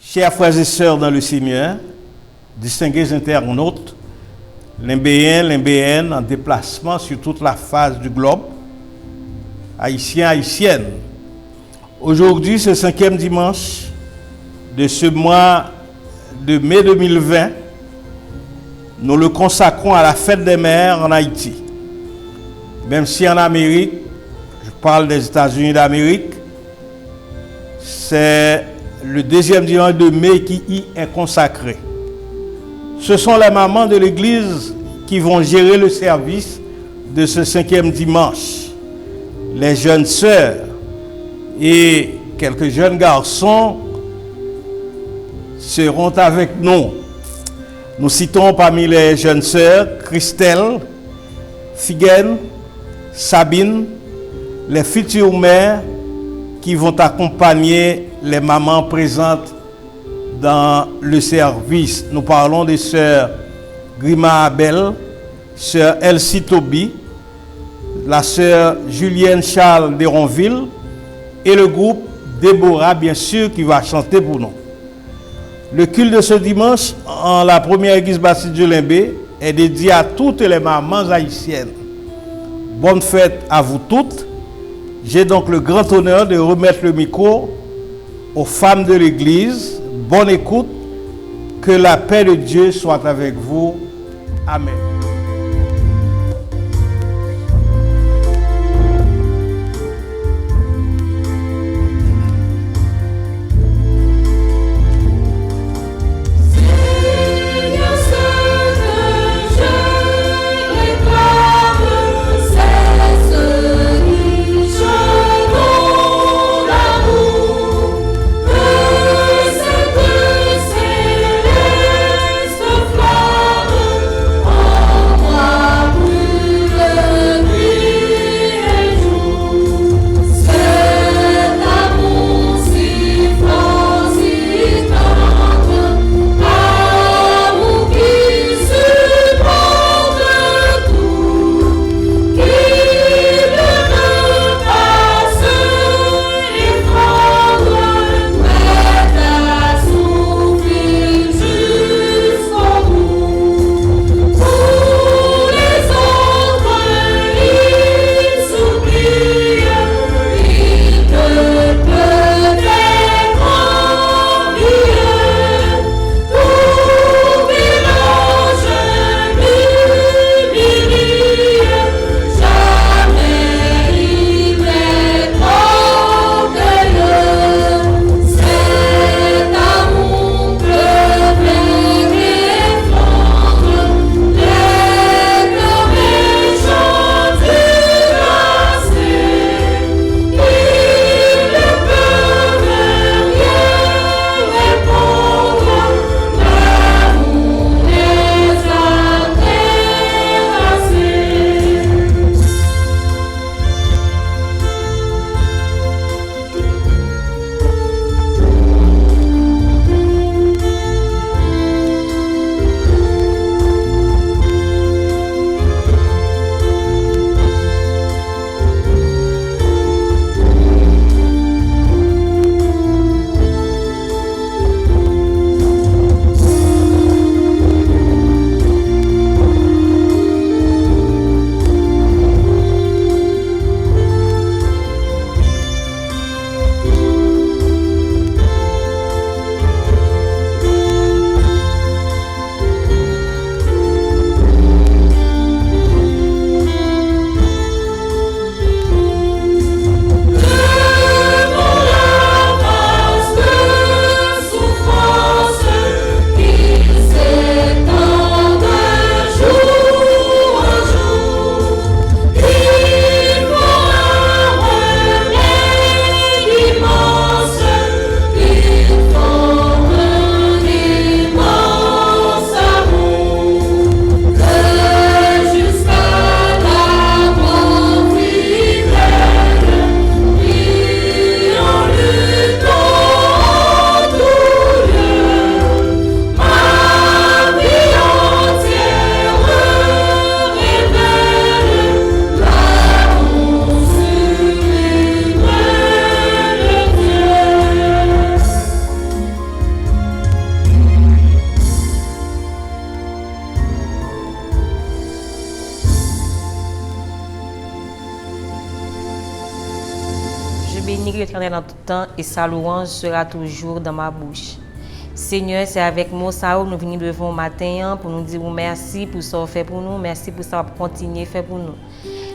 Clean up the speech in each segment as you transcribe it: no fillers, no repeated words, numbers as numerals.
Chers frères et sœurs dans le Seigneur, distingués internautes, limbéens, limbéennes en déplacement sur toute la face du globe, haïtiens, haïtiennes. Aujourd'hui, c'est le 5e dimanche de ce mois de mai 2020. Nous le consacrons à la fête des mères en Haïti. Même si en Amérique, je parle des États-Unis d'Amérique, c'est le 2e dimanche de mai qui y est consacré. Ce sont les mamans de l'Église qui vont gérer le service de ce 5e dimanche. Les jeunes sœurs et quelques jeunes garçons seront avec nous. Nous citons parmi les jeunes sœurs Christelle, Figuen, Sabine, les futures mères qui vont accompagner les mamans présentes dans le service. Nous parlons des sœurs Grima Abel, sœur Elsie Toby, la sœur Julienne Charles d'Héronville et le groupe Déborah, bien sûr, qui va chanter pour nous. Le culte de ce dimanche en la première église baptiste de Limbé est dédié à toutes les mamans haïtiennes. Bonne fête à vous toutes. J'ai donc le grand honneur de remettre le micro aux femmes de l'église. Bonne écoute. Que la paix de Dieu soit avec vous. Amen. Oh bénirai l'Éternel en tout temps et sa louange sera toujours dans ma bouche. Seigneur, c'est avec moi ça nous venons devant le matin pour nous dire merci pour ce que vous fait pour nous, merci pour ça pour continuer à faire pour nous.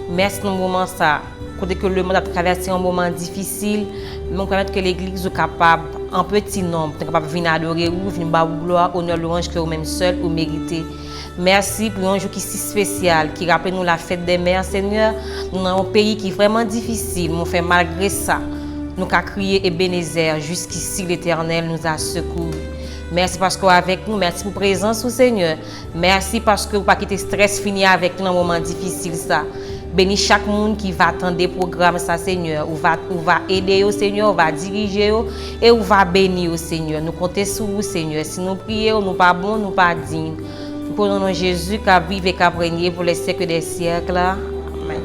Merci dans le moment ça, côté que le monde a traversé un moment difficile, nous permettre que l'église soit capable en petit nombre, capable de venir adorer vous, venir bas gloire, honneur, louange que vous-même seul vous méritez. Merci pour un jour qui est si spécial, qui rappelle nous la fête des mères, Seigneur. Nous avons un pays qui est vraiment difficile, mais fait malgré ça, nous avons crié Ebenezer, jusqu'ici l'Éternel nous a secourus. Merci parce que vous êtes avec nous, merci pour la présence, Seigneur. Merci parce que vous n'avez pas quitté stress fini avec nous dans un moment difficile. Ça. Bénis chaque monde qui va attendre des programmes, ça, Seigneur. On va aider, Seigneur, on va diriger et on va bénir, Seigneur. Nous comptons sur vous, Seigneur. Si nous prions, nous ne sommes pas bons, nous ne sommes pas dignes. Pour nous, Jésus, qui vive et qui régné pour les siècles des siècles. Amen.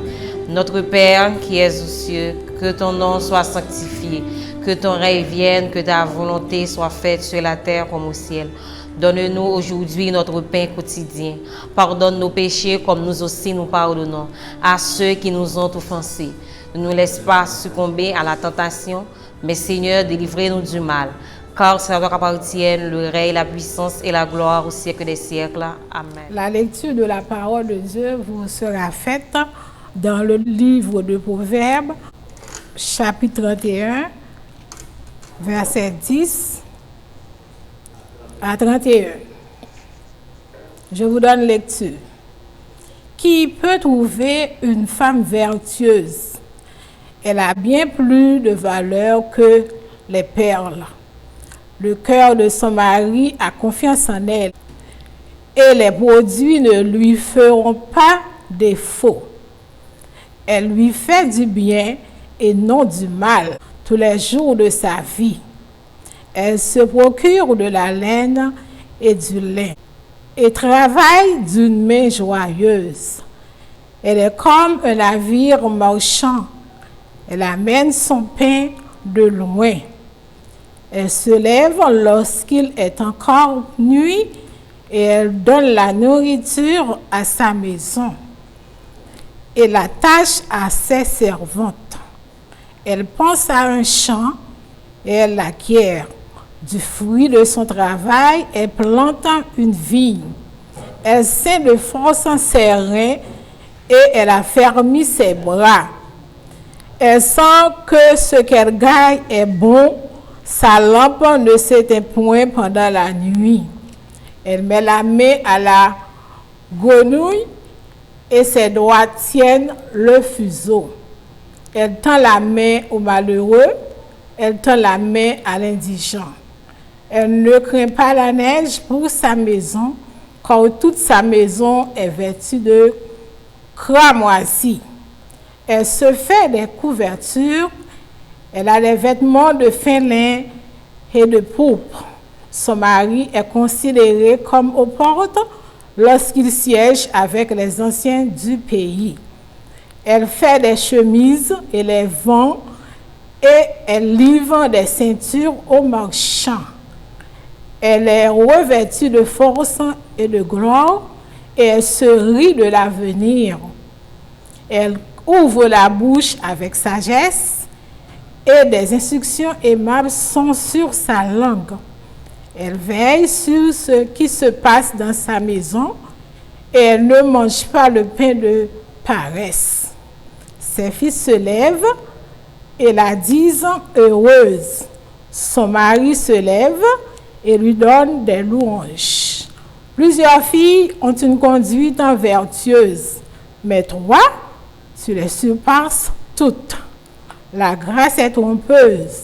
Notre Père qui es aux cieux, que ton nom soit sanctifié, que ton règne vienne, que ta volonté soit faite sur la terre comme au ciel. Donne-nous aujourd'hui notre pain quotidien. Pardonne nos péchés comme nous aussi nous pardonnons à ceux qui nous ont offensés. Ne nous laisse pas succomber à la tentation, mais Seigneur, délivrez-nous du mal. Car c'est à toi qu'appartiennent le règne, la puissance et la gloire au siècle des siècles. Amen. La lecture de la parole de Dieu vous sera faite dans le livre de Proverbes, chapitre 31, verset 10 à 31. Je vous donne lecture. Qui peut trouver une femme vertueuse? Elle a bien plus de valeur que les perles. Le cœur de son mari a confiance en elle et les produits ne lui feront pas défaut. Elle lui fait du bien et non du mal tous les jours de sa vie. Elle se procure de la laine et du lin et travaille d'une main joyeuse. Elle est comme un navire marchand. Elle amène son pain de loin. Elle se lève lorsqu'il est encore nuit et elle donne la nourriture à sa maison et la tâche à ses servantes. Elle pense à un champ et elle l'acquiert. Du fruit de son travail, elle plante une vigne. Elle sait de force en ses reins et elle affermit ses bras. Elle sent que ce qu'elle gagne est bon. Sa lampe ne s'éteint point pendant la nuit. Elle met la main à la grenouille et ses doigts tiennent le fuseau. Elle tend la main au malheureux, elle tend la main à l'indigent. Elle ne craint pas la neige pour sa maison, car toute sa maison est vêtue de cramoisis. Elle se fait des couvertures. Elle a des vêtements de fin lin et de pourpre. Son mari est considéré comme aux portes lorsqu'il siège avec les anciens du pays. Elle fait des chemises et les vend et elle livre des ceintures aux marchands. Elle est revêtue de force et de gloire et elle se rit de l'avenir. Elle ouvre la bouche avec sagesse et des instructions aimables sont sur sa langue. Elle veille sur ce qui se passe dans sa maison et elle ne mange pas le pain de paresse. Ses fils se lèvent et la disent heureuse. Son mari se lève et lui donne des louanges. Plusieurs filles ont une conduite vertueuse, mais toi, tu les surpasses toutes. La grâce est trompeuse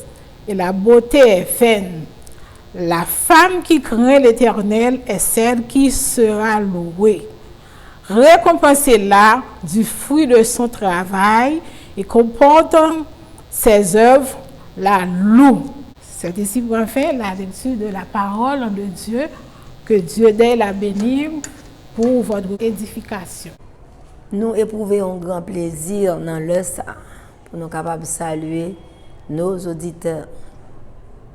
et la beauté est vaine. La femme qui craint l'Éternel est celle qui sera louée. Récompensez-la du fruit de son travail et comporte ses œuvres, la loue. C'est ici pour fin la lecture de la parole de Dieu. Que Dieu dait la bénir pour votre édification. Nous éprouvons un grand plaisir dans le ça pour nous capables de saluer nos auditeurs.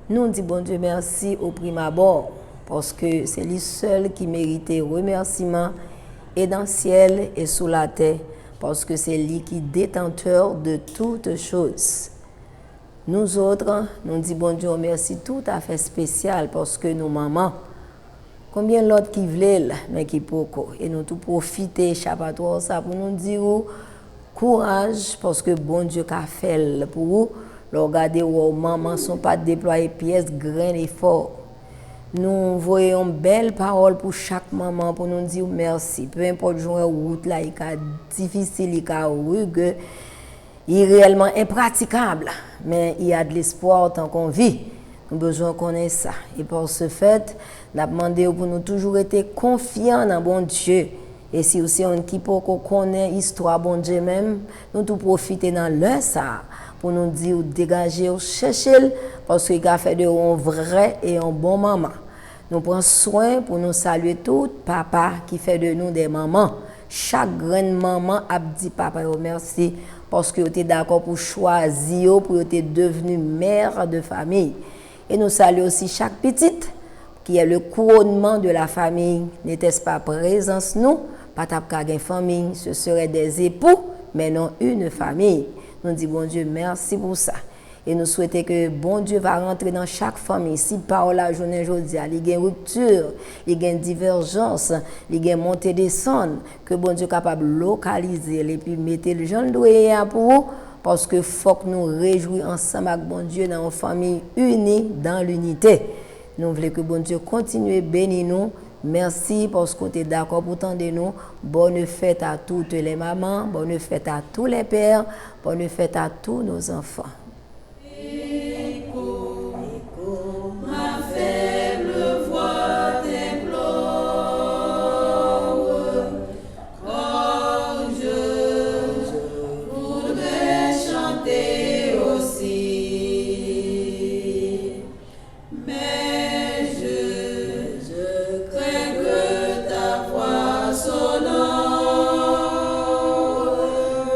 Nous disons bon Dieu merci au prime abord parce que c'est lui seul qui mérite remerciement et dans le ciel et sous la terre parce que c'est lui qui est détenteur de toutes choses. Nous autres, nous disons bon Dieu merci tout à fait spécial parce que nos mamans, combien l'autre qui veulent, mais qui poco. Et nous tout profiter, échappatoire, ça pour nous dire courage parce que bon Dieu qu'a fait pour vous. Regardez où maman sont pas déployées pièces, grains et forts. Nous voyons belle parole pour chaque maman pour nous dire merci. Peu importe jouer route là, il est difficile, il est rugueux, il est réellement impraticable, mais il y a de l'espoir tant qu'on vit. Nous avons besoin qu'on ait ça. Et pour ce fait, nous avons demandé pour nous toujours être confiants dans bon Dieu. Et si aussi on qui peut connaître l'histoire bon Dieu même, nous tout profiter dans le ça pour nous dire dégager ou chercher parce qu'il a fait de nous un vrai et un bon maman. Nous prenons soin pour nous saluer tout papa qui fait de nous des mamans. Chaque grande maman a dit papa merci parce que vous êtes d'accord pour choisir pour être devenu mère de famille. Et nous saluons aussi chaque petite qui est le couronnement de la famille. N'était-ce pas présence nous, pas une famille, ce serait des époux, mais non une famille. Nous disons bon Dieu merci pour ça. Et nous souhaitons que bon Dieu va rentrer dans chaque famille. Si par la journée aujourd'hui, il y a une rupture, il y a une divergence, il y a une montée descente, que bon Dieu est capable de localiser et puis mettre le genre de pour vous, parce que faut que nous réjouissions ensemble avec bon Dieu dans une famille unie, dans l'unité. Nous voulons que bon Dieu continue à bénir nous. Merci parce que tu es d'accord pour tendre nous. Bonne fête à toutes les mamans, bonne fête à tous les pères, bonne fête à tous nos enfants.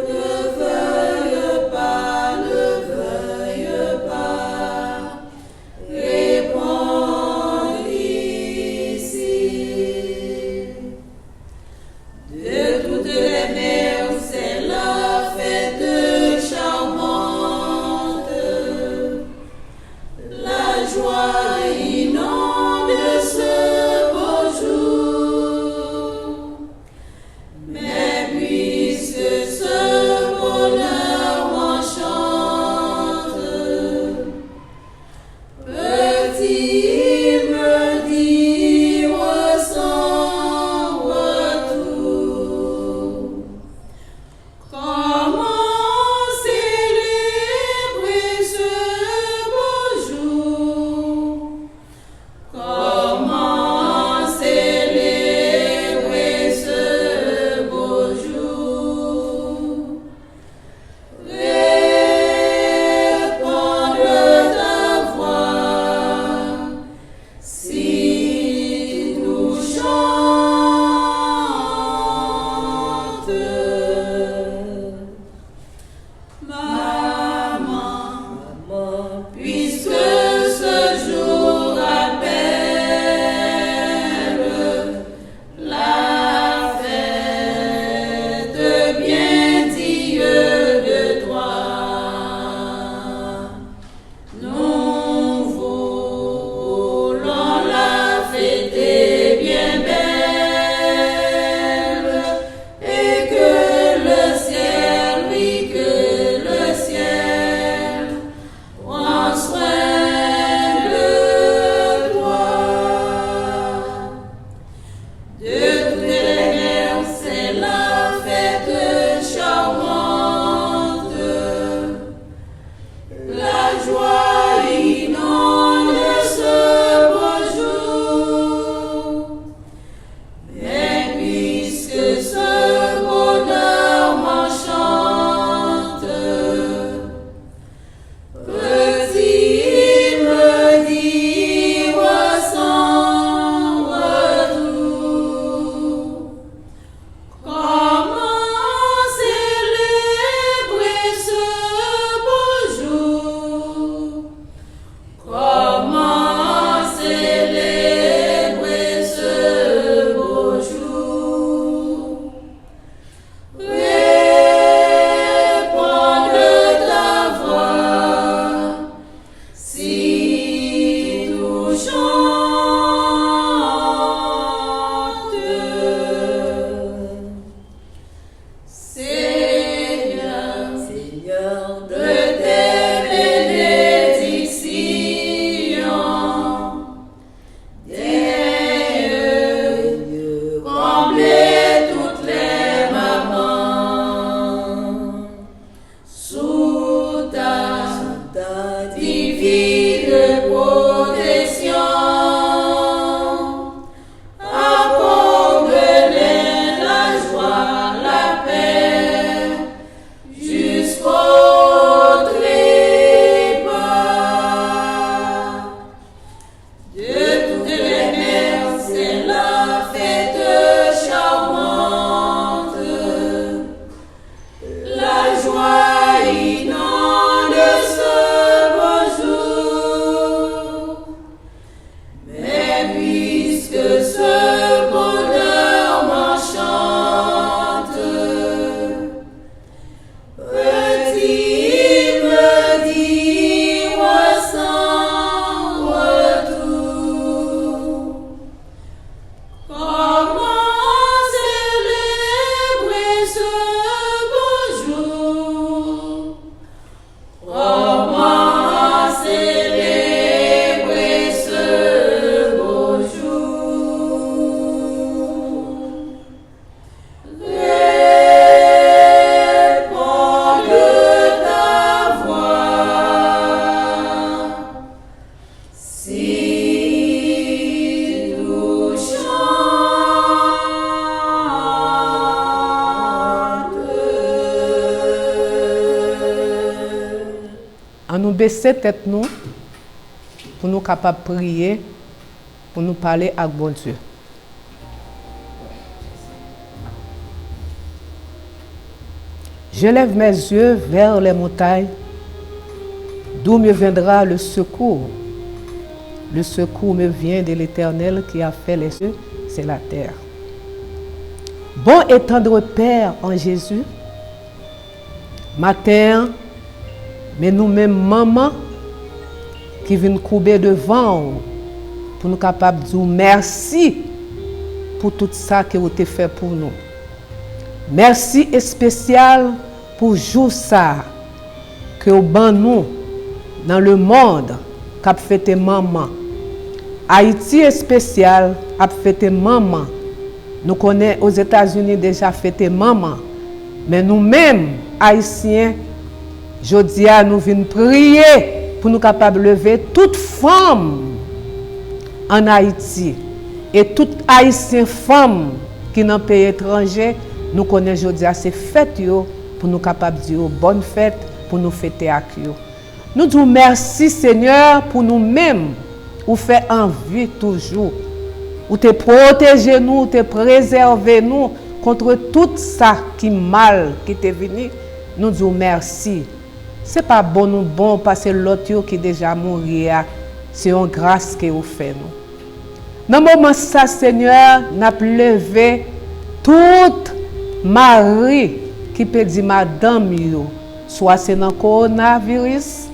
Ne veuille pas, ne veuille En nous baisser tête nous pour nous capables de prier, pour nous parler avec bon Dieu. Je lève mes yeux vers les montagnes, d'où me viendra le secours. Le secours me vient de l'Éternel qui a fait les cieux, c'est la terre. Bon et tendre Père en Jésus, matin, mais nous-mêmes, maman, qui viennent couper devant pour nous capables de dire merci pour tout ça que vous avez fait pour nous. Merci et spécial pour jour ça que vous ban nous dans le monde qu'a fêté maman. Haïti est spécial a fêté maman. Nous connaissons aux États-Unis déjà fêté maman, mais nous-mêmes haïtiens jodi a nous venons prier pour nous capables de lever toute femme en Haïti et toute haïtienne femme qui dans pays étranger nous connaissons jodi a c'est fête yo pour nous capables de dire bonne fête pour nous fêter avec yo. Nous disons merci Seigneur pour nous-mêmes ou fait envie toujours ou te protéger nous, te préserver nous contre tout ça qui mal qui t'est venu. Nous disons merci. C'est pas bon parce que l'autre qui déjà mourir, c'est une grâce que vous faites nous. Dans le moment ça, Seigneur, n'a levé toute Marie qui peut dire madame yo, soit c'est dans le coronavirus,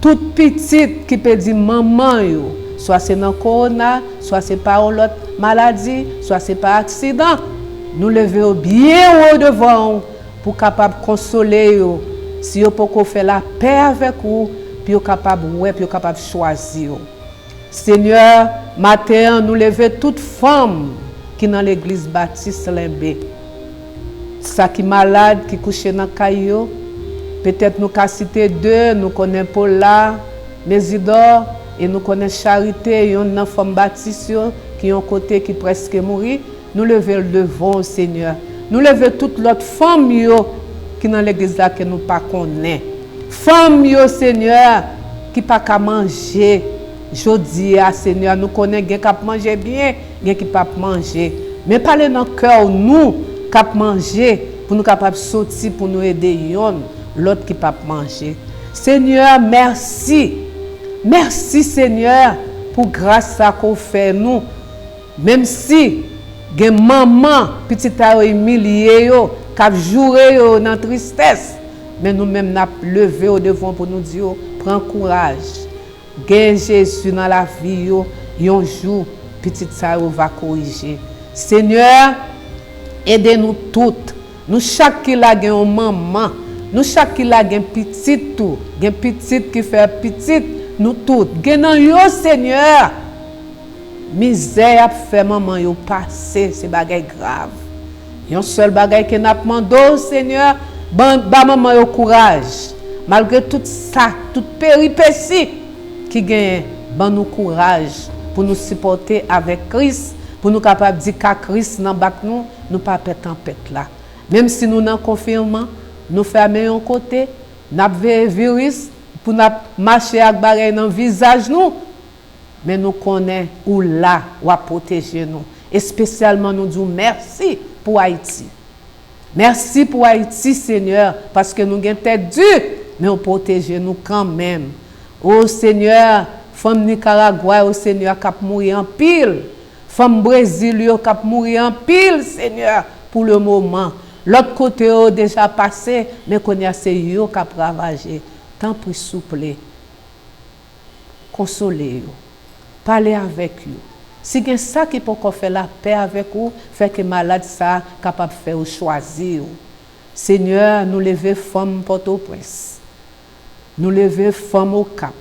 toute petite qui peut dire maman yo, soit c'est dans le corona, soit c'est par l'autre maladie, soit c'est par accident. Nous levons bien haut devant pour capable consoler yo. Si vous pouvez faire la paix avec vous, puis vous capable de choisir. Seigneur, matin, nous levons toute femme qui est dans l'église Baptiste Limbé. Ça qui est malade, qui couche dans le caillou. Peut-être nous avons cité deux, nous connaissons Paula, Mésidor, et nous connaissons Charité, une femme baptiste qui est un côté qui presque mourit. Nous levons le devant, Seigneur. Nous levons toute l'autre femme qui dans l'église là que nous pas connaît. Femme yo Seigneur qui pas qu'à manger. Jodi a Seigneur nous connaît gen qui manger bien, gen qui pas manger. Mais parler dans cœur nous qui manger pour nous capable sortir pour nous aider yon l'autre qui pas manger. Seigneur, merci. Merci Seigneur pour grâce à qu'on fait nous. Même si gen maman petite a humilié yo cap jouer dans tristesse, mais nous-mêmes n'a levé au devant pour nous dire prends courage. Gain Jésus dans la vie yo, un jour, petit ça va corriger. Seigneur, aidez-nous toutes. Nous chaque qui la gen une maman, nous chaque qui la gen petite tout, gen petite qui fait petite, nous toutes. Gen nan yo Seigneur. Misère a fait maman yo passer, c'est bagay grave. Yon seul bagay que n'a demandé Seigneur, ba maman yo courage. Malgré tout ça, toute péripétie qui gagne, ban nous courage pour nous supporter avec Christ, pour nous capable dire qu'à Christ nan bak nous pas pète tempête là. Même si nous n'en confirmons, nous fermons un côté, n'a virus pour n'a marcher avec bagay dans visage nous. Mais nous connaissons où là, où à protéger nous. Et spécialement, nous disons merci pour Haïti. Merci pour Haïti, Seigneur, parce que nous avons tête dure, mais on protège nous quand même. Oh Seigneur, femme Nicaragua, oh Seigneur, qui a mourir en pile. Femme Brésil, qui a mourir en pile, Seigneur, pour le moment. L'autre côté a déjà passé, mais qu'on a c'est eux qui a ravagé. Tant pis, souple. Consolez-vous. Parlez avec eux. Si il y a ça qui peut faire la paix avec vous, fait que malade ça capable de faire choisir. Seigneur, nous levons femmes Port-au-Prince. Nous levons femmes au Cap.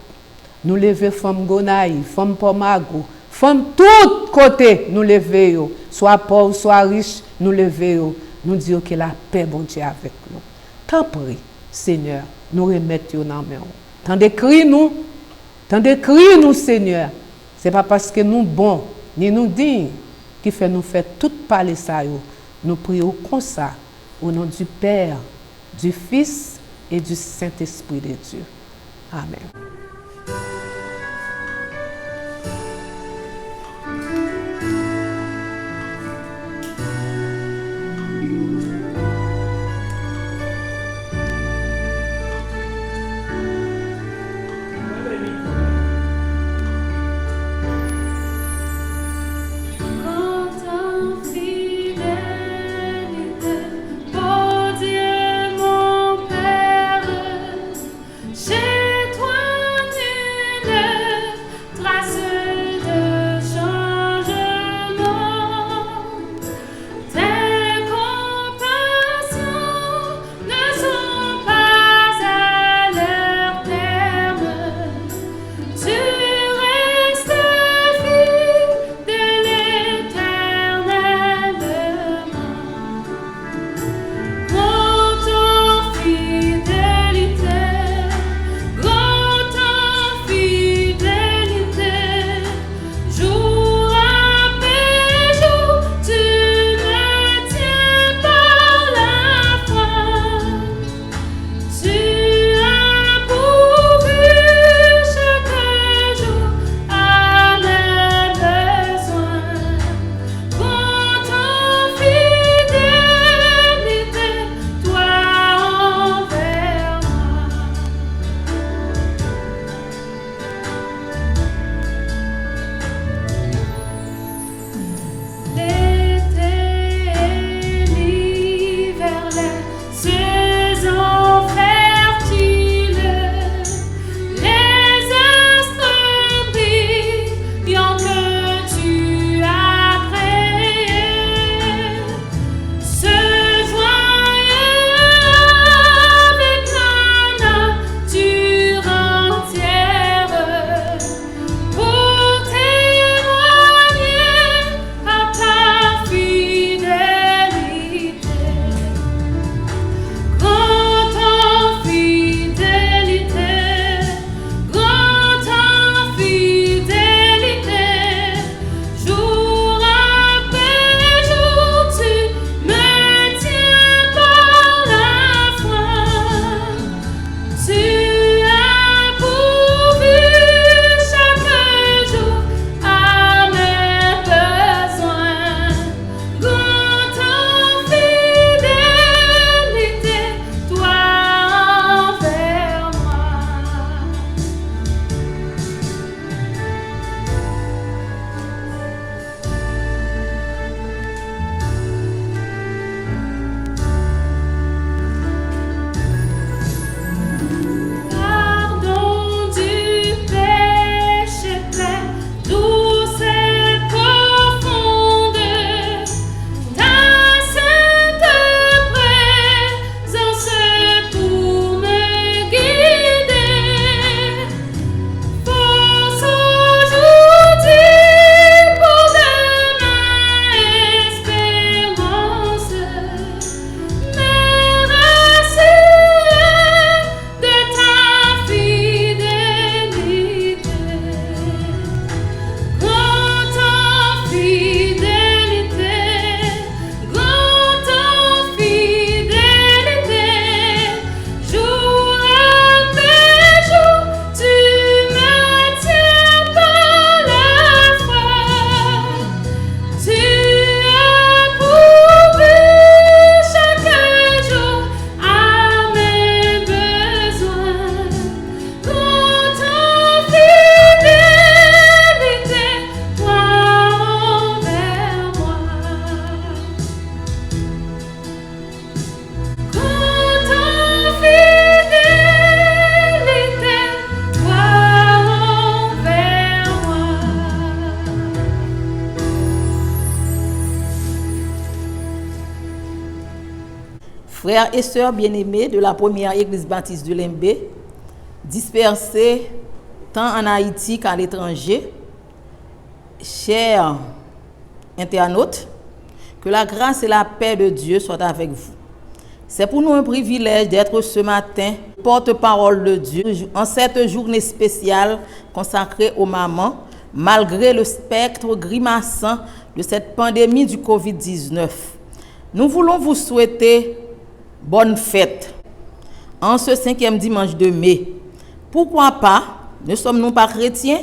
Nous levons femmes Gonaï, femmes Pomago, femmes tous côtés, nous levons. Soit pauvres, soit riches, nous levons. Nous disons que la paix, bon Dieu, avec nous. Tant pis, Seigneur, nous remettons dans nos mains. Tant d'écrit nous, Seigneur. Ce n'est pas parce que nous bons, ni nous dignes, qui fait nous faire tout parler ça. Nous prions comme ça, au nom du Père, du Fils et du Saint-Esprit de Dieu. Amen. Oh Dieu mon Père, chez toi frères et sœurs bien-aimés de la première église baptiste de Limbé, dispersés tant en Haïti qu'à l'étranger, chers internautes, que la grâce et la paix de Dieu soient avec vous. C'est pour nous un privilège d'être ce matin porte-parole de Dieu en cette journée spéciale consacrée aux mamans, malgré le spectre grimaçant de cette pandémie du Covid-19. Nous voulons vous souhaiter bonne fête en ce 5e dimanche de mai. Pourquoi pas? Ne sommes-nous pas chrétiens?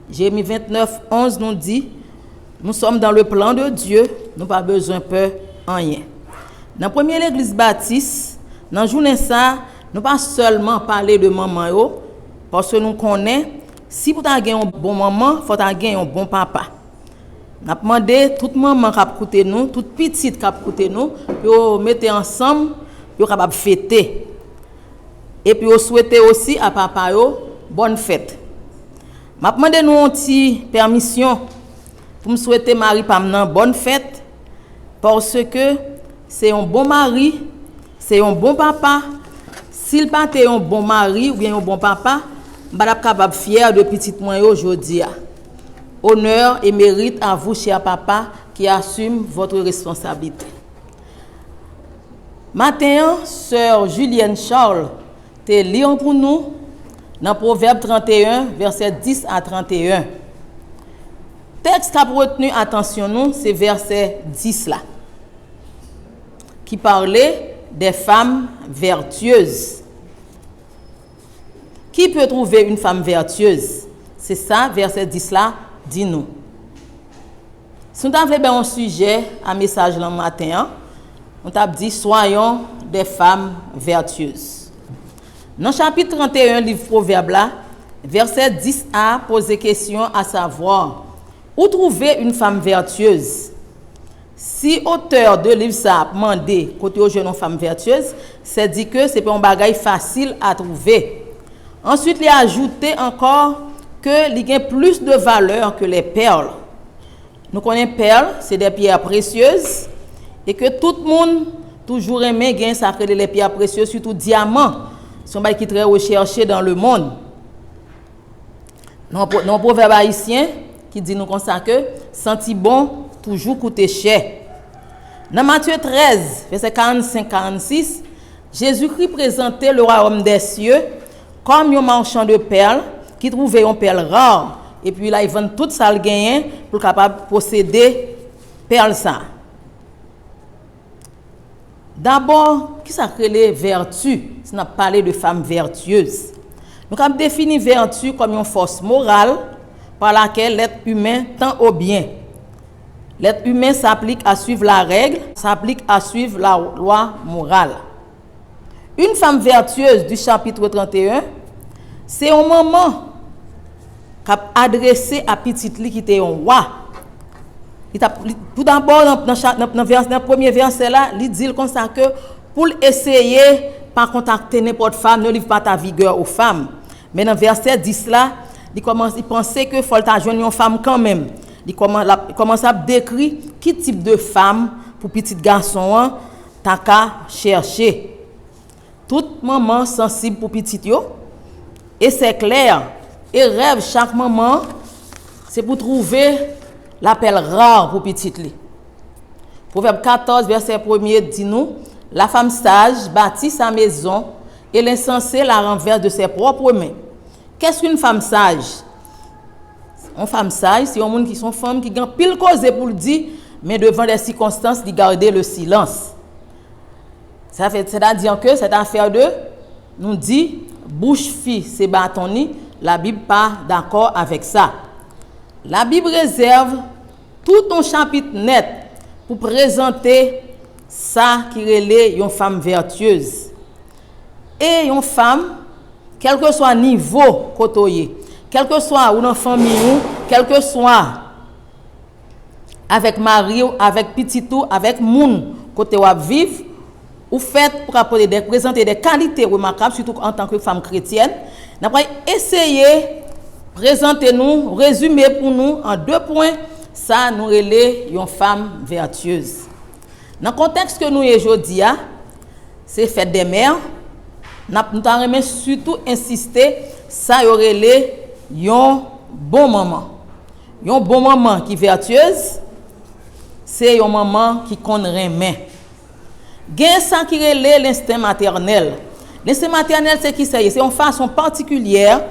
Jérémie 29, 11 nous dit, nous sommes dans le plan de Dieu, nous n'avons pas besoin de peur en rien. Dans la première église baptiste, dans la journée ça, nous pas seulement parler de maman, parce que nous connaissons, si vous avez un bon maman, il faut avoir un bon papa. Nous avons demandé toute maman qui a écouté nous, toute petite qui a écouté nous, pour mettre ensemble, pour capable fêter. Et puis, souhaiter aussi à papa bonne fête. Je vais demander nous une petite permission pour me souhaiter Marie Pamnan bonne fête, parce que c'est un bon mari, c'est un bon papa. S'il pas été un bon mari ou bien un bon papa, je suis capable fier de petite moi aujourd'hui. Honneur et mérite à vous, cher papa, qui assume votre responsabilité. Matin, sœur Julienne Charles te lit pour nous dans Proverbe 31, verset 10 à 31. Texte qui a retenu attention nous, c'est verset 10 là, qui parlait des femmes vertueuses. Qui peut trouver une femme vertueuse? C'est ça, verset 10 là, dit-nous. Si nous avons un sujet, un message le matin, on t'a dit soyons des femmes vertueuses. Dans le chapitre 31, livre Proverbe là, verset 10a pose question à savoir où trouver une femme vertueuse. Si auteur de livre ça a demandé côté aux jeunes femmes vertueuses, c'est dit que c'est pas un bagage facile à trouver. Ensuite, il a ajouté encore que il y a plus de valeur que les perles. Nous connaissons perles, c'est des pierres précieuses et que tout le monde toujours aime gagner ça que les pierres précieuses, surtout diamants, sont des qui très recherchés dans le monde. Dans le proverbe haïtien qui dit nous comme ça que senti bon toujours coûter cher. Dans Matthieu 13, verset 45-46, Jésus-Christ présentait le royaume des cieux comme un marchand de perles qui trouvait une perle rare et puis là il vend tout ça le gain pour capable posséder perle ça. D'abord, qui ça crée les vertus? Si on a parlé de femmes vertueuses. Nous avons défini vertu comme une force morale par laquelle l'être humain tend au bien. L'être humain s'applique à suivre la règle, s'applique à suivre la loi morale. Une femme vertueuse du chapitre 31, c'est un moment qui a adressé à petite li qui était un roi. Tout d'abord, dans le premier verset là, il dit comme ça que pour essayer pas contacter n'importe femme, ne livre pas ta vigueur aux femmes. Mais dans le verset 10 là, il pensait que faut ta joindre une femme quand même. Il commence à décrire quel type de femme pour petit garçon t'as qu'à chercher. Toute maman sensible pour petit yo et c'est clair et rêve chaque maman c'est pour trouver l'appel rare pour petite li. Proverbe 14 verset 1er dit nous la femme sage bâtit sa maison et l'insensé la renverse de ses propres mains. Qu'est-ce qu'une femme sage? Une femme sage, c'est un monde qui sont femmes qui ont pile cause pour le dire, mais devant les circonstances, de garder le silence. C'est-à-dire que cette affaire de nous dit bouche fille, c'est bâtonné, la Bible pas d'accord avec ça. La Bible réserve tout un chapitre net pour présenter ça qui relève une femme vertueuse. Et une femme, quel que soit le niveau côtoyé, quel que soit ou dans famille ou quel que soit avec mari ou avec petit ou avec moun côté ou vivre ou fait pour présenter des qualités remarquables surtout en tant que femme chrétienne. N'a pas essayer présenter nous résumer pour nous en 2 points ça nous relève une femme vertueuse. Dans le contexte que nous aujourd'hui c'est fête des mères. Nous avons surtout insisté ça y aurait un bon maman. Un bon maman qui est vertueuse, c'est une maman qui connaît remet. Gen ça qui relève l'instinct maternel. L'instinct maternel c'est qui c'est une façon particulière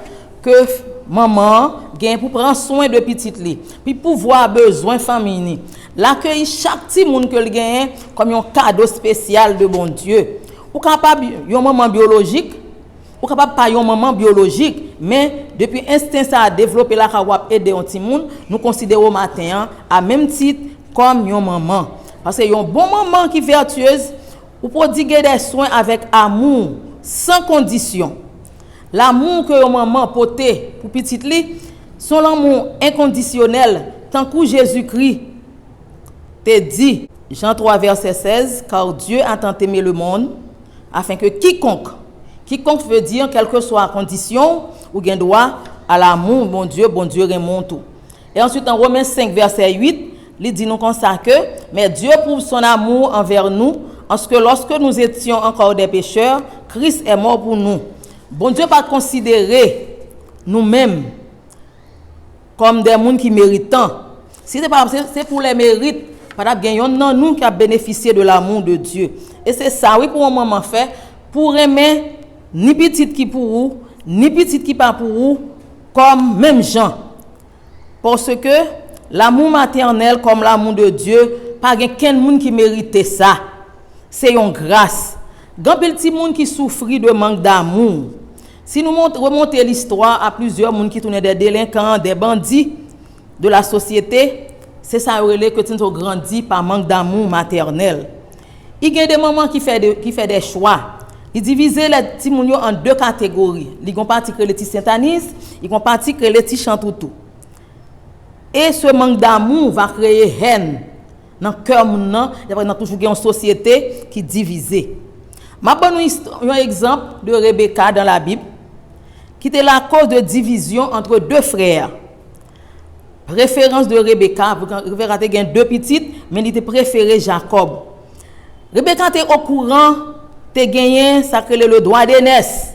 que maman gagne pour prendre soin de petite li, puis pouvoir besoin famille. L'accueil chaque petit monde que gagne comme un cadeau spécial de bon Dieu. Ou capable une maman biologique, ou capable pas une maman biologique, mais depuis instinct ça a développé la capable aider un petit monde, nous considérons matin à même titre comme une maman. Parce que une bonne maman qui est vertueuse, ou prodiguer des soins avec amour, sans condition. L'amour que une maman porte pour petite li, son l'amour inconditionnel, tant que Jésus-Christ te dit, Jean 3 verset 16, car Dieu a tant aimé le monde, afin que quiconque veut dire, quelle que soit la condition, ou gain droit à l'amour, bon Dieu remonte tout. Et ensuite en Romains 5 verset 8, il dit nous comme ça que, mais Dieu prouve son amour envers nous, parce que lorsque nous étions encore des pécheurs, Christ est mort pour nous. Bon Dieu pas considérer nous-mêmes comme des gens qui méritent. Si c'est pour les mérites, pas gagner non nous qui a bénéficié de l'amour de Dieu. Et c'est ça oui pour un moment fait pour aimer ni petite qui pour vous, ni petite qui pas pour vous comme même gens. Parce que l'amour maternel comme l'amour de Dieu, pas quelqu'un monde qui mérite ça. C'est une grâce. Grand petit monde qui souffre de manque d'amour. Si nous remontons l'histoire à plusieurs monde qui tournent des délinquants, des bandits de la société, c'est ça que nous avons grandi par manque d'amour maternel. Il y a des mamans qui font des choix. Ils divisent les petits gens en deux catégories. Ils ont parti que les petits satanistes, ils ont parti que les petits chantoutou. Et ce manque d'amour va créer haine dans le cœur de l'homme. Il y a toujours une société qui est divisée. Je vais donner un exemple de Rebecca dans la Bible, qui était la cause de division entre deux frères. Référence de Rebecca, Rebecca a deux petites, mais il était préféré Jacob. Rebecca était au courant, il a gagné le droit d'aînesse.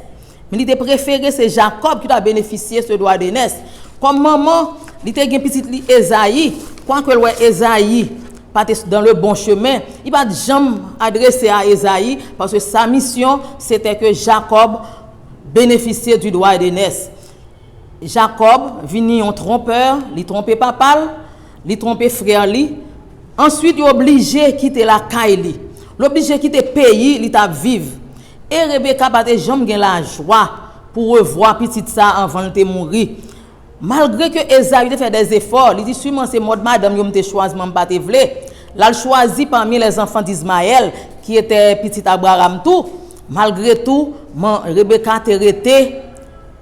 Mais il était préféré, c'est Jacob qui a bénéficié de ce droit d'aînesse. Comme maman, il a gagné petite Esaïe, quand que Esaïe pas dans le bon chemin, il va jamais adresser à Esaïe parce que sa mission c'était que Jacob bénéficiait du droit d'aînesse. Jacob vini un trompeur, il trompait papa, il trompait frère li. Ensuite il obligé quitter la caille, l'obligé quitter pays, il t'a vivre. Et Rebecca pas jamais gen la joie pour revoir petite ça avant de mourir. Malgré que Esaïe a fait des efforts, il dit sûrement c'est mode madame yo m'te choisi m'm pas te vle. L'a choisi parmi les enfants d'Ismaël qui était petit Abraham tout. Malgré tout, Rebecca te resté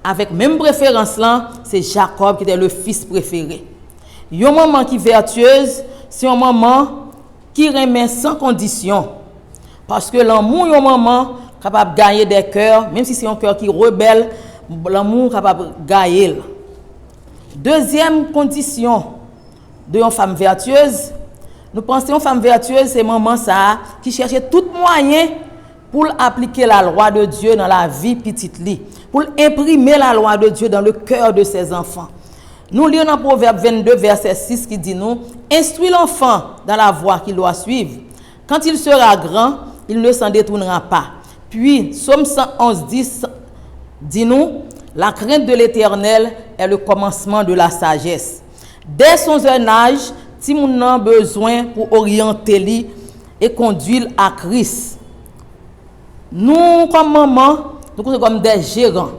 avec même préférence là, c'est Jacob qui était le fils préféré. Une maman qui vertueuse, c'est une maman qui remet sans condition. Parce que l'amour une maman capable de gagner des cœurs, même si c'est un cœur qui rebelle, l'amour capable de gagner. Deuxième condition d'une femme vertueuse, nous pensons une femme vertueuse, c'est maman ça qui cherchait tout moyen pour appliquer la loi de Dieu dans la vie petite li, pour imprimer la loi de Dieu dans le cœur de ses enfants. Nous lisons dans Proverbe 22 verset 6 qui dit nous, instruis l'enfant dans la voie qu'il doit suivre. Quand il sera grand, il ne s'en détournera pas. Puis Psaume 111 dit nous, la crainte de l'Éternel est le commencement de la sagesse. Dès son jeune âge, si moun a besoin pour orienter lui et conduire à Christ. Nous, comme maman, nous sommes comme des gérants.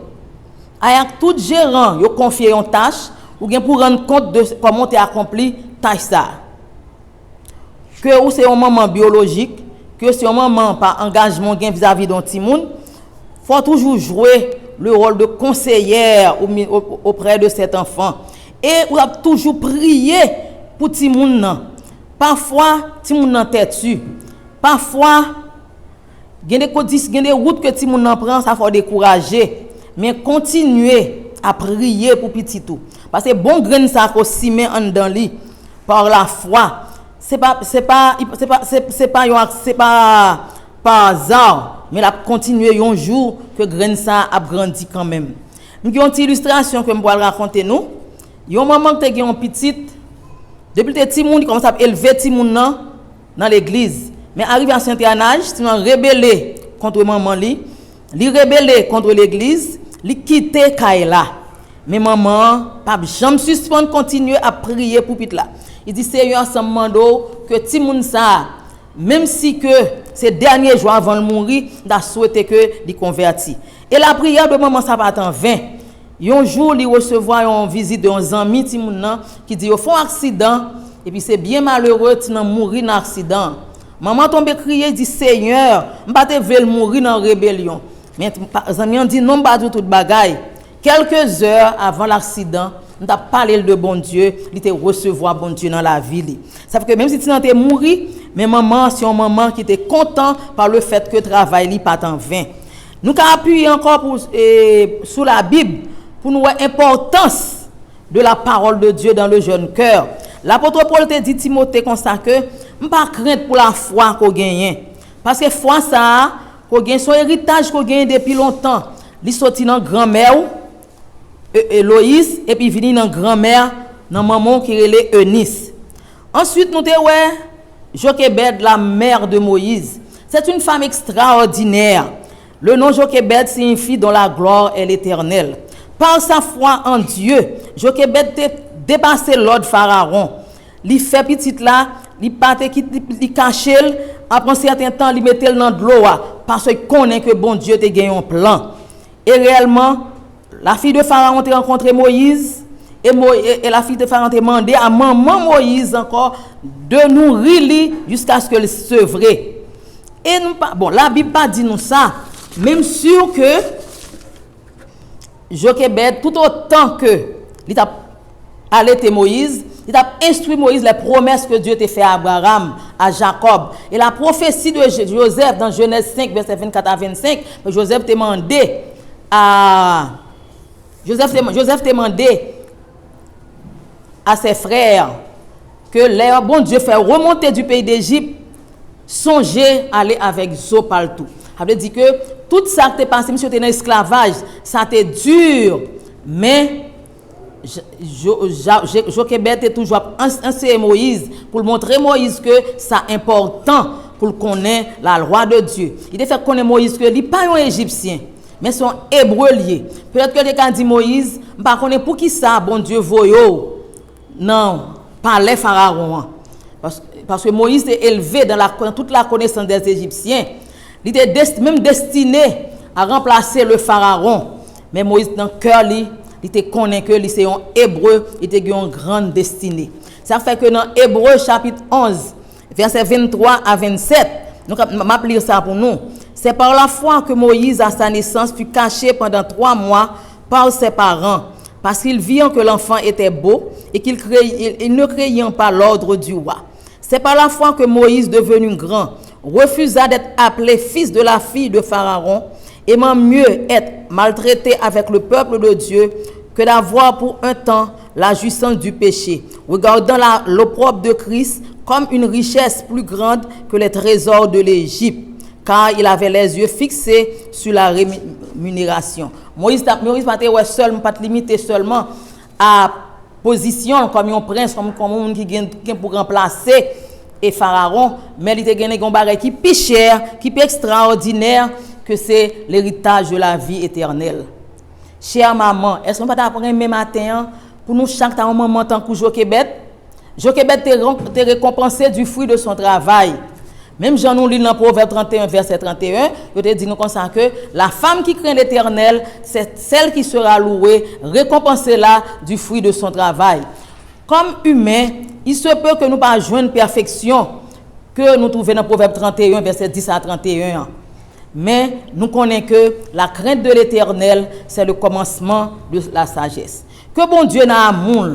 Avec tout gérant, ils confient une tâche ou bien pour rendre compte de comment tu as accompli tâche ça. Que ou c'est une maman biologique, que c'est une maman par engagement vis-à-vis d'un petit monde, faut toujours jouer le rôle de conseillère auprès de cet enfant. Et on a toujours prié pour petit monde. Parfois, petit monde têtu. Parfois, il y a des routes que petit monde prend, ça faut décourager. Mais continuer à prier pour petit tout. Parce que bon grain ça aussi met en dans lui par la foi. C'est pas par hasard mais la continuer un jour que grain ça a grandi quand même. Nous avons une illustration que je vais raconter nous. Il y a un maman qui a une petite depuis le petit monde commence à élever petit monde dans l'église. Mais arrivé à certain âge, si on rebelle contre maman li rebelle contre l'église, li quitter Kaila. Mais maman pas jamais suspendre continuer à prier pour pit là. Il dit Seigneur ensemble mando que petit monde ça même si que ces derniers jours avant de mourir, d'a souhaité que il converti. Et la prière de maman ça pas en vain. Un jour il recevoir une visite d'un ami petit monde qui dit au fond accident et puis c'est bien malheureux tu mourir dans accident. Maman tombe crier dit Seigneur, m'pa te veut mourir dans rébellion. Mais ami on dit non pas tout bagaille. Quelques heures avant l'accident, nous avons parlé de bon Dieu, il te recevoir bon Dieu dans la vie. Ça fait que même si tu n'es mort, mais maman, c'est une maman qui était content par le fait que le travail n'est pas en vain. Nous avons appuyé encore sur la Bible pour nous voir l'importance de la parole de Dieu dans le jeune cœur. L'apôtre Paul te dit Timothée comme ça que je n'ai pas crainte pour la foi qu'on gagne. Parce que foi ça, qu'on gagne son héritage qu'on gagne depuis longtemps. Il sorti dans grand-mère Eloïse et puis vini dans grand-mère dans maman qui relait Eunice. Ensuite nous te ouais Jochebed la mère de Moïse. C'est une femme extraordinaire. Le nom Jochebed signifie dans la gloire est l'éternel. Par sa foi en Dieu, Jochebed te dépassé l'ordre pharaon. Li fait petite là, li partait li caché après un certain temps li mettait dans de l'eau parce qu'il connaît que bon Dieu te gagné un plan. Et réellement la fille de Pharaon a rencontré Moïse et la fille de Pharaon a demandé à maman Moïse encore de nourrir jusqu'à ce qu'elle se vraie. Et nous bon, la Bible pas dit nous ça, même sûr que Jochebed tout autant que il a allaité Moïse, il a instruit Moïse les promesses que Dieu t'a fait à Abraham, à Jacob. Et la prophétie de Joseph dans Genèse 5 verset 24 à 25, Joseph t'a demandé à Joseph demandé à ses frères que leur bon Dieu fait remonter du pays d'Égypte, songez aller avec Zo partout. Ça veut dire que tout ça qui est passé, monsieur était dans l'esclavage, ça était dur, mais Jochebed est toujours enseigné Moïse pour montrer Moïse que c'est important pour connaître la loi de Dieu. Il a fait connaître Moïse que il n'est pas un Égyptien. Mais son hébreu lié. Peut-être que les gens dit Moïse, par contre pour qui ça bon Dieu voyo non, pas les pharaons. Parce que Moïse est élevé dans toute la connaissance des Égyptiens. Il était même destiné à remplacer le pharaon. Mais Moïse dans le cœur il était connaît que c'est un hébreu, il était une grande destinée. Ça fait que dans Hébreu chapitre 11 verset 23 à 27, nous m'appeler ça pour nous. C'est par la foi que Moïse, à sa naissance, fut caché pendant 3 mois par ses parents, parce qu'ils virent que l'enfant était beau et qu'il ne craignant pas l'ordre du roi. C'est par la foi que Moïse, devenu grand, refusa d'être appelé fils de la fille de Pharaon, aimant mieux être maltraité avec le peuple de Dieu que d'avoir pour un temps la jouissance du péché, regardant l'opprobre de Christ comme une richesse plus grande que les trésors de l'Égypte, car il avait les yeux fixés sur la rémunération. Moïse pas limité seulement à position comme un prince, comme un qui vient pour remplacer et Pharaon, mais il était gagné un bagage qui plus cher, qui plus extraordinaire que c'est l'héritage de la vie éternelle. Chère maman, est-ce qu'on peut apprendre même matin pour nous chaque un moment tant que Jochebed t'est récompensé du fruit de son travail. Même Jean nous lit dans Proverbe 31 verset 31, il te dit nous comme ça que la femme qui craint l'Éternel, c'est celle qui sera louée, récompensée là du fruit de son travail. Comme humain, il se peut que nous pas joindre perfection que nous trouvons dans Proverbe 31 verset 10 à 31. Mais nous connaissons que la crainte de l'Éternel, c'est le commencement de la sagesse. Que bon Dieu n'a amour,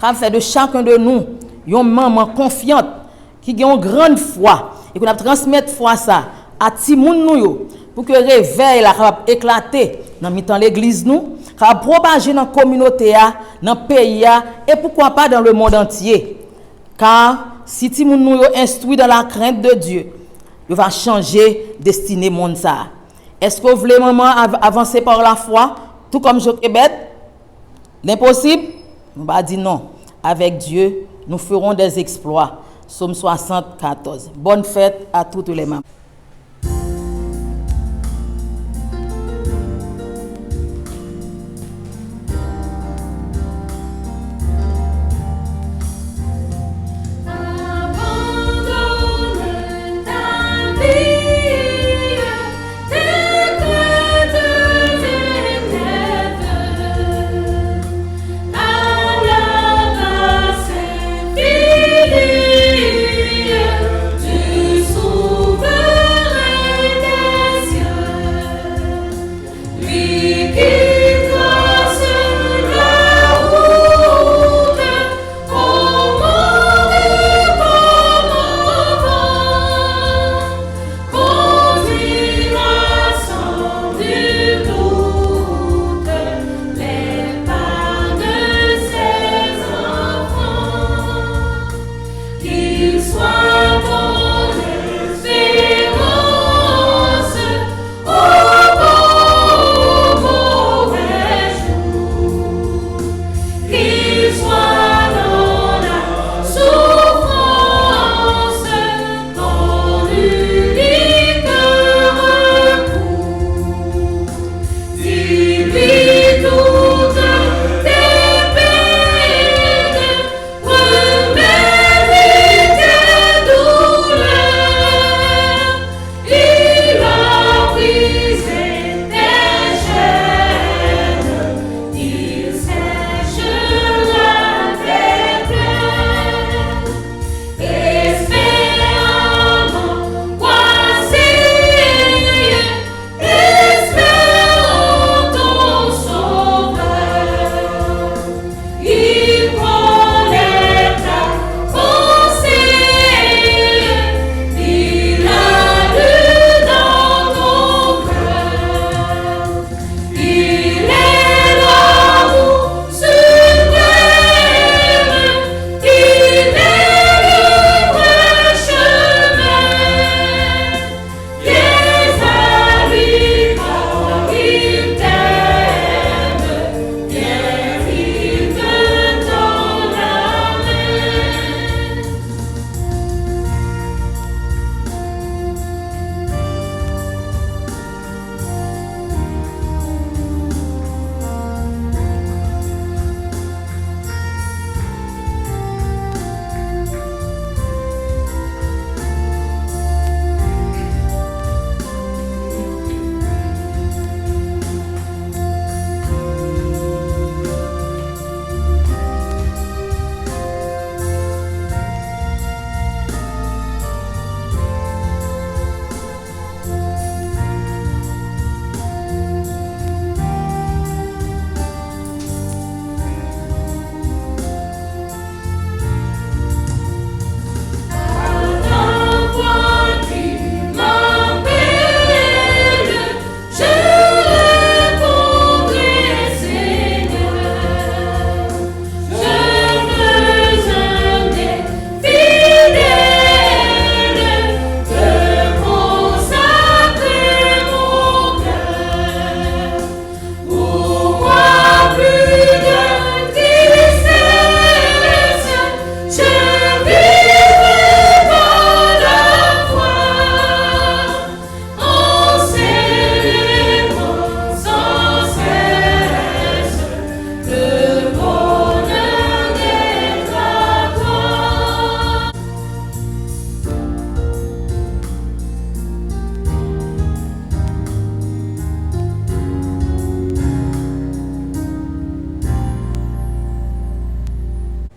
qu'a fait de chacun de nous une maman confiante qui a une grande foi et qu'on a transmettre foi ça à ti moun nou pour que réveil la capable éclater dans mi-temps l'église nous, capable propager dans communauté dans pays et pourquoi pas dans le monde entier. Car si ti moun nou instruit dans la crainte de Dieu, il va changer destinée monde ça. Est-ce que vous voulez maman avancer par la foi, tout comme Jochebed? L'impossible? On va dire non. Avec Dieu, nous ferons des exploits. Psaume 74. Bonne fête à toutes les mamans.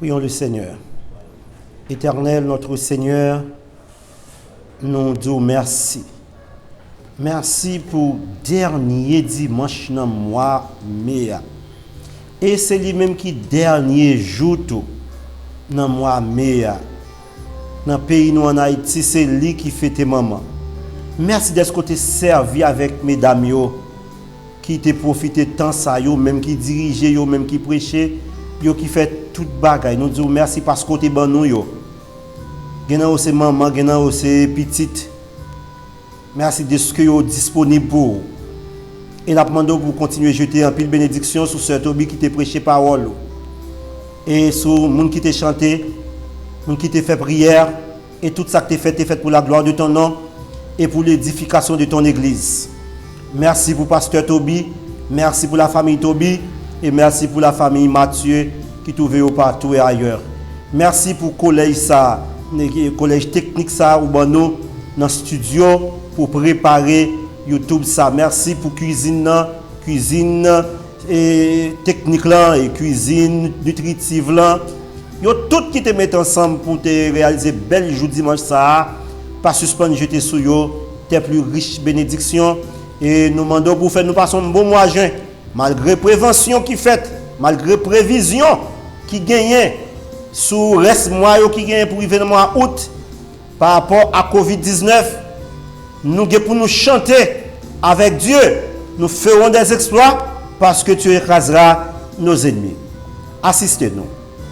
Prions le Seigneur. Éternel, notre Seigneur, nous disons merci. Merci pour dernier dimanche dans le mois mai. Et c'est lui-même qui dernier jour tout dans le mois mai. Dans le pays nous en Haïti, c'est lui qui fête maman. Merci d'être côté servi avec mesdames yo, qui te profité tant ça yo, même qui dirigeait yo, même qui prêchait, yo qui fait toute bagaille. Nous disons merci parce que tu es bon nous yo. Gena c'est maman, gena c'est petite. Merci de ce que vous êtes disponible pour. Et nous demandons pour continuer à jeter un pile bénédiction sur Sœur Toby qui t'a prêché parole. Et sur le monde qui t'a chanté, le monde qui t'a fait prière. Et tout ça que tu as fait pour la gloire de ton nom et pour l'édification de ton église. Merci pour Pasteur Toby. Merci pour la famille Toby. Et merci pour la famille Mathieu qui trouve partout et ailleurs. Merci pour le collège, le collège technique ça, ou dans le studio pour préparer YouTube ça. Merci pour cuisine et technique là et cuisine nutritive là. Yo tout qui te mettent ensemble pour te réaliser belle jour dimanche ça. Pas suspendre jeter sur yo tes plus riches bénédictions et nous demandons pour faire nous passons un bon mois juin malgré prévention qui fait, malgré prévision qui gagne sur reste mois qui gagne pour événement août par rapport à Covid-19. Nous pour nous chanter avec Dieu, nous ferons des exploits parce que tu écraseras nos ennemis. Assistez-nous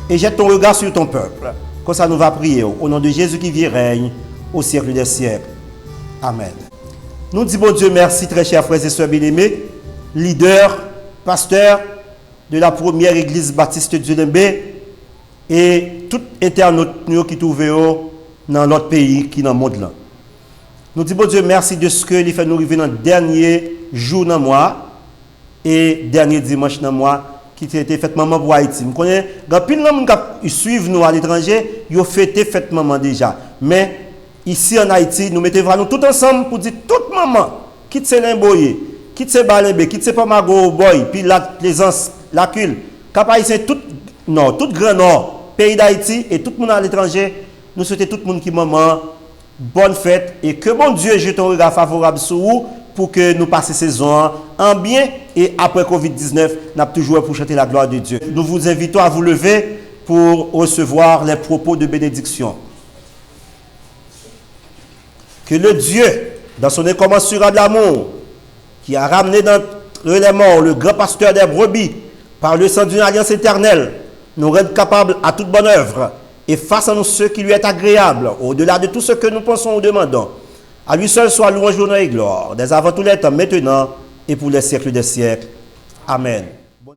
et jette ton regard sur ton peuple. Comme ça nous va prier au nom de Jésus qui vit et règne au siècle des siècles. Amen. Nous disons bon Dieu merci très chers frères et sœurs bien-aimés, leaders, pasteurs de la première église baptiste de Lembe et tout internaute qui trouve dans l'autre pays qui est dans le monde là. Nous disons bon Dieu merci de ce que il fait nous arriver dans le dernier jour dans le mois et dernier dimanche dans le mois qui a été fait maman pour Haïti. Je connais grand pile de gens qui suivent nous à l'étranger, ils ont fêté fête maman déjà. Mais ici en Haïti, nous mettons nous tout ensemble pour dire toute maman quitte ses limboyer, quitte ses balembe, quitte ses pamago boy, puis la plaisance, la cul, capacité tout non, tout grand nord, pays d'Haïti et tout le monde à l'étranger, nous souhaitons tout le monde qui maman bonne fête et que bon Dieu jette un regard favorable sur vous pour que nous passions saison en bien et après Covid-19, nous avons toujours pour chanter la gloire de Dieu. Nous vous invitons à vous lever pour recevoir les propos de bénédiction. Que le Dieu, dans son incommensurable amour, qui a ramené dans les morts le grand pasteur des brebis par le sang d'une alliance éternelle, nous rende capables à toute bonne œuvre et face à nous ce qui lui est agréable, au-delà de tout ce que nous pensons ou demandons. À lui seul soit louange, honneur et gloire, dès avant tous les temps, maintenant et pour les siècles des siècles. Amen.